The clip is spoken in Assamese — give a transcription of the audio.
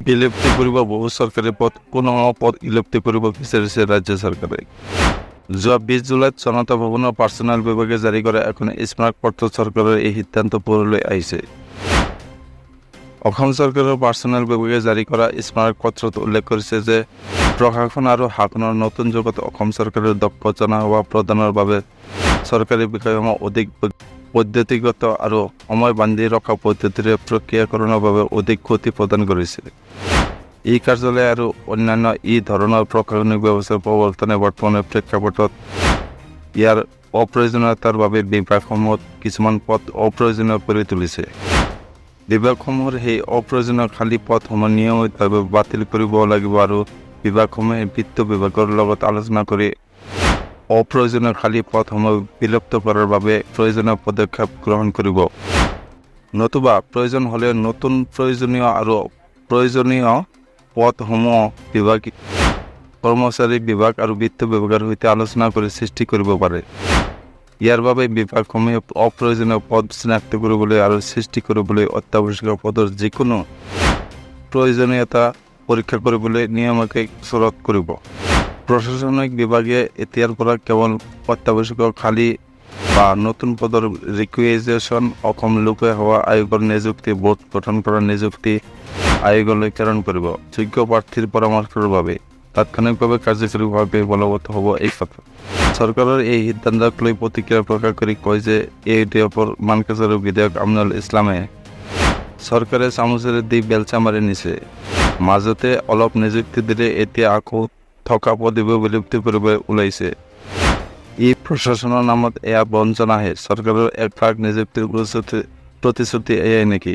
বিলুপ্তি কৰিব বহু চৰকাৰী পদ কোনো পদ বিলুপ্তি কৰিব বিচাৰিছে ৰাজ্য চৰকাৰে। যোৱা 20 জুলাইত জনতা ভৱনৰ পাৰ্চনেল বিভাগে জাৰি কৰা এখন স্মাৰকপত্ৰ চৰকাৰৰ এই সিদ্ধান্ত পোহৰলৈ আহিছে। অসম চৰকাৰৰ পাৰ্চনেল বিভাগে জাৰি কৰা স্মাৰকপত্ৰত উল্লেখ কৰিছে যে প্ৰশাসন আৰু শাসনৰ নতুন যুগত অসম চৰকাৰৰ দক্ষ জনসেৱা প্ৰদানৰ বাবে চৰকাৰী বিষয়সমূহ অধিক পদ্ধতিগত আৰু সময় বান্ধি ৰখা পদ্ধতিৰে প্ৰক্ৰিয়াকৰণৰ বাবে অধিক গতি প্ৰদান কৰিছে। এই কাৰ্যালয় আৰু অন্যান্য ধৰণৰ প্ৰশাসনিক ব্যৱস্থাৰ প্ৰৱৰ্তনে বৰ্তমানৰ প্ৰেক্ষাপটত ইয়াৰ অপ্ৰয়োজনীয়তাৰ বাবে বিভাগসমূহত কিছুমান পদ অপ্ৰয়োজনীয় কৰি তুলিছে। বিভাগসমূহৰ সেই অপ্ৰয়োজনীয় খালী পদসমূহ নিয়মিতভাৱে বাতিল কৰিব লাগিব আৰু বিভাগসমূহে বিত্ত বিভাগৰ লগত আলোচনা কৰি অপ্ৰয়োজনীয় খালী পদসমূহ বিলুপ্ত কৰাৰ বাবে প্ৰয়োজনীয় পদক্ষেপ গ্ৰহণ কৰিব। নতুবা প্ৰয়োজন হ'লে নতুন প্ৰয়োজনীয় পদসমূহ বিভাগ কৰ্মচাৰী বিভাগ আৰু বিত্ত বিভাগৰ সৈতে আলোচনা কৰি সৃষ্টি কৰিব পাৰে। ইয়াৰ বাবে বিভাগসমূহে অপ্ৰয়োজনীয় পদ চিনাক্ত কৰিবলৈ আৰু সৃষ্টি কৰিবলৈ অত্যাৱশ্যকীয় পদৰ যিকোনো প্ৰয়োজনীয়তা পৰীক্ষা কৰিবলৈ নিয়মীয়াকৈ চলত কৰিব। প্ৰশাসনিক বিভাগে এতিয়াৰ পৰা কেৱল অত্যাৱশ্যকীয় খালী বা নতুন পদৰ ৰিকুৱেজিশ্যন অসম লোক সেৱা আয়োগৰ নিযুক্তি বোৰ্ড গঠন কৰা নিযুক্তি আয়োগলৈ প্ৰেৰণ কৰিব। যোগ্য প্ৰাৰ্থীৰ পৰামৰ্শৰ বাবে তাৎক্ষণিকভাৱে কাৰ্যকৰীভাৱে বলবৎ হ'ব এই কথা। চৰকাৰৰ এই সিদ্ধান্তক লৈ প্ৰতিক্ৰিয়া প্ৰকাশ কৰি কয় যে এই বিধেয়কৰ মানকাছাৰ বিধায়ক আমিনুল ইছলামে চৰকাৰে চামুচেৰে দি বেলচা মাৰি নিছে। মাজতে অলপ নিযুক্তি দিলে এতিয়া আকৌ থকা পদবীও বিলুপ্তি কৰিব ওলাইছে। ই প্ৰশাসনৰ নামত এয়া বঞ্চনাহে। চৰকাৰৰ 1 লাখ নিযুক্তিৰ প্ৰতিশ্ৰুতি এয়াই নেকি?